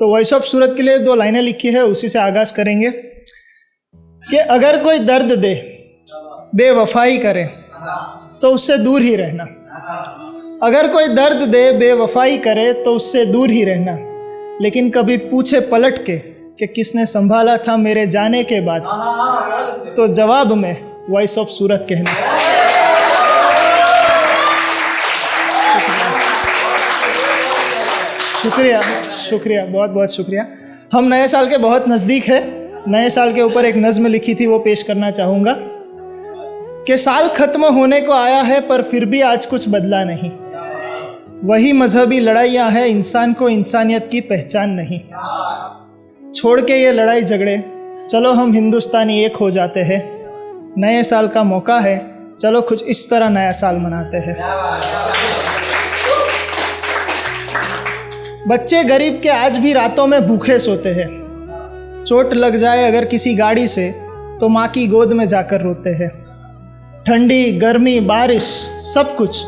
तो voice of सूरत के लिए 2 लाइनें लिखी है, उसी से आगाज़ करेंगे कि अगर कोई दर्द दे, बेवफाई करे तो उससे दूर ही रहना। अगर कोई दर्द दे, बेवफाई करे तो उससे दूर ही रहना। लेकिन कभी पूछे पलट के कि किसने संभाला था मेरे जाने के बाद, तो जवाब में वॉइस ऑफ सूरत कहना। शुक्रिया, शुक्रिया, बहुत बहुत शुक्रिया। हम नए साल के बहुत नज़दीक है। नए साल के ऊपर एक नज़्म लिखी थी, वो पेश करना चाहूँगा कि साल ख़त्म होने को आया है पर फिर भी आज कुछ बदला नहीं। वही मजहबी लड़ाइयाँ हैं, इंसान को इंसानियत की पहचान नहीं। छोड़ के ये लड़ाई झगड़े, चलो हम हिंदुस्तानी एक हो जाते हैं। नए साल का मौका है, चलो कुछ इस तरह नया साल मनाते हैं। बच्चे गरीब के आज भी रातों में भूखे सोते हैं। चोट लग जाए अगर किसी गाड़ी से तो माँ की गोद में जाकर रोते हैं। ठंडी, गर्मी, बारिश सब कुछ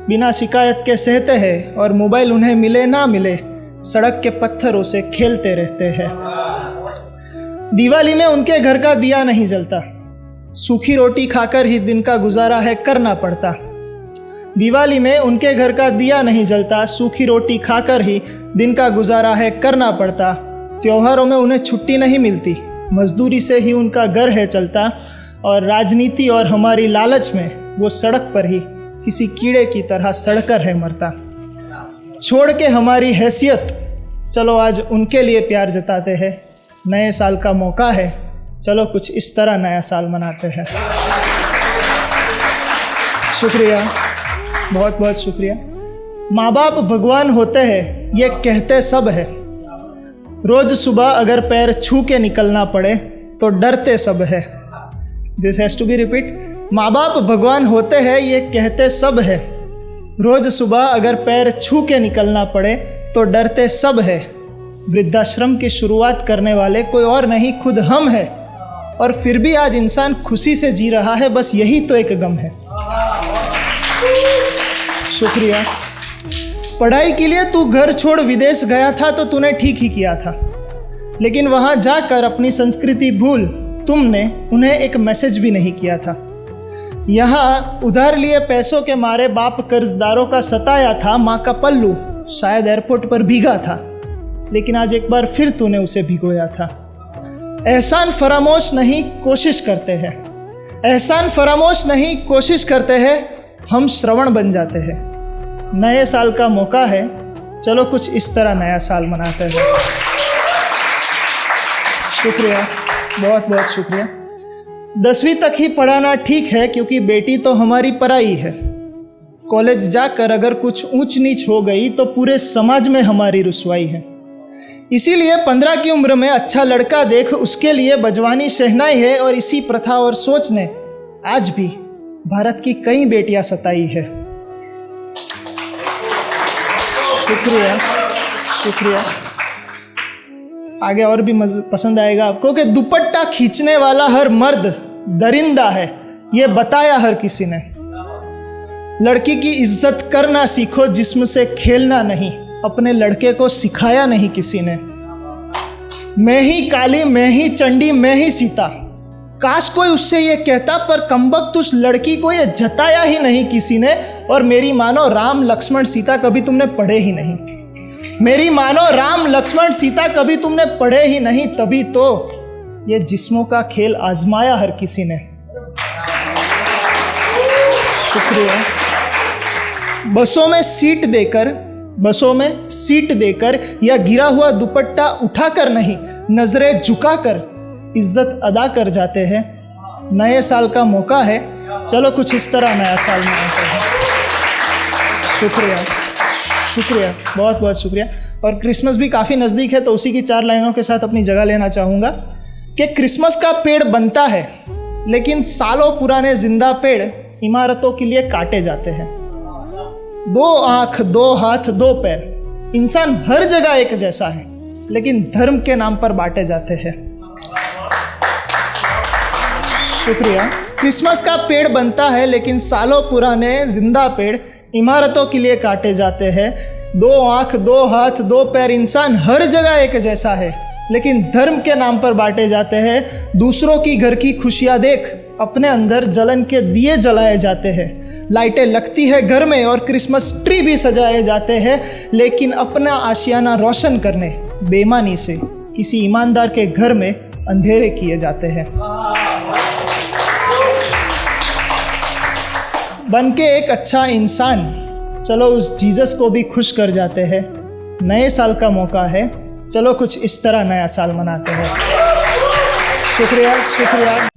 बिना शिकायत के सहते हैं और मोबाइल उन्हें मिले ना मिले सड़क के पत्थरों से खेलते रहते हैं। दिवाली में उनके घर का दिया नहीं जलता, सूखी रोटी खाकर ही दिन का गुजारा है करना पड़ता। दिवाली में उनके घर का दिया नहीं जलता, सूखी रोटी खाकर ही दिन का गुजारा है करना पड़ता। त्योहारों में उन्हें छुट्टी नहीं मिलती, मजदूरी से ही उनका घर है चलता। और राजनीति और हमारी लालच में वो सड़क पर ही किसी कीड़े की तरह सड़कर है मरता। छोड़ के हमारी हैसियत, चलो आज उनके लिए प्यार जताते हैं। नए साल का मौका है, चलो कुछ इस तरह नया साल मनाते हैं। शुक्रिया, बहुत बहुत शुक्रिया। माँ बाप भगवान होते हैं ये कहते सब है। रोज़ सुबह अगर पैर छू के निकलना पड़े तो डरते सब है। This has to be repeat. माँ बाप भगवान होते हैं ये कहते सब है। रोज़ सुबह अगर पैर छू के निकलना पड़े तो डरते सब है। वृद्धाश्रम की शुरुआत करने वाले कोई और नहीं, खुद हम हैं। और फिर भी आज इंसान खुशी से जी रहा है, बस यही तो एक गम है। शुक्रिया। पढ़ाई के लिए तू घर छोड़ विदेश गया था तो तूने ठीक ही किया था, लेकिन वहाँ जाकर अपनी संस्कृति भूल तुमने उन्हें एक मैसेज भी नहीं किया था। यहाँ उधार लिए पैसों के मारे बाप कर्जदारों का सताया था। माँ का पल्लू शायद एयरपोर्ट पर भीगा था, लेकिन आज एक बार फिर तूने उसे भिगोया था। एहसान फरामोश नहीं कोशिश करते हैं, एहसान फरामोश नहीं कोशिश करते हैं, हम श्रवण बन जाते हैं। नए साल का मौका है, चलो कुछ इस तरह नया साल मनाते हैं। शुक्रिया, बहुत बहुत शुक्रिया। 10वीं तक ही पढ़ाना ठीक है क्योंकि बेटी तो हमारी पराई है। कॉलेज जाकर अगर कुछ ऊंच नीच हो गई तो पूरे समाज में हमारी रुसवाई है। इसीलिए 15 की उम्र में अच्छा लड़का देख उसके लिए बजवानी शहनाई है। और इसी प्रथा और सोच ने आज भी भारत की कई बेटियां सताई है। शुक्रिया, शुक्रिया। आगे और भी पसंद आएगा आपको कि दुपट्टा खींचने वाला हर मर्द दरिंदा है, ये बताया हर किसी ने। लड़की की इज्जत करना सीखो, जिस्म से खेलना नहीं, अपने लड़के को सिखाया नहीं किसी ने। मैं ही काली, मैं ही चंडी, मैं ही सीता, काश कोई उससे ये कहता, पर कमबख्त उस लड़की को ये जताया ही नहीं किसी ने। और मेरी मानो राम लक्ष्मण सीता कभी तुमने पढ़े ही नहीं। मेरी मानो राम लक्ष्मण सीता कभी तुमने पढ़े ही नहीं, तभी तो ये जिस्मों का खेल आजमाया हर किसी ने। शुक्रिया। बसों में सीट देकर या गिरा हुआ दुपट्टा उठाकर नहीं, नजरें झुकाकर इज्जत अदा कर जाते हैं। नए साल का मौका है, चलो कुछ इस तरह नया साल मनाते हैं। शुक्रिया, शुक्रिया, बहुत बहुत शुक्रिया। और क्रिसमस भी काफ़ी नज़दीक है तो उसी की 4 लाइनों के साथ अपनी जगह लेना चाहूँगा कि क्रिसमस का पेड़ बनता है, लेकिन सालों पुराने जिंदा पेड़ इमारतों के लिए काटे जाते हैं। 2 आँख, 2 हाथ, 2 पैर, इंसान हर जगह एक जैसा है, लेकिन धर्म के नाम पर बांटे जाते हैं। शुक्रिया। क्रिसमस का पेड़ बनता है, लेकिन सालों पुराने जिंदा पेड़ इमारतों के लिए काटे जाते हैं। दो आँख, दो हाथ, दो पैर, इंसान हर जगह एक जैसा है, लेकिन धर्म के नाम पर बांटे जाते हैं। दूसरों की घर की खुशियाँ देख अपने अंदर जलन के दिए जलाए जाते हैं। लाइटें लगती है घर में और क्रिसमस ट्री भी सजाए जाते हैं, लेकिन अपना आशियाना रोशन करने बेईमानी से किसी ईमानदार के घर में अंधेरे किए जाते हैं। बन के एक अच्छा इंसान, चलो उस जीसस को भी खुश कर जाते हैं। नए साल का मौका है, चलो कुछ इस तरह नया साल मनाते हैं। शुक्रिया, शुक्रिया।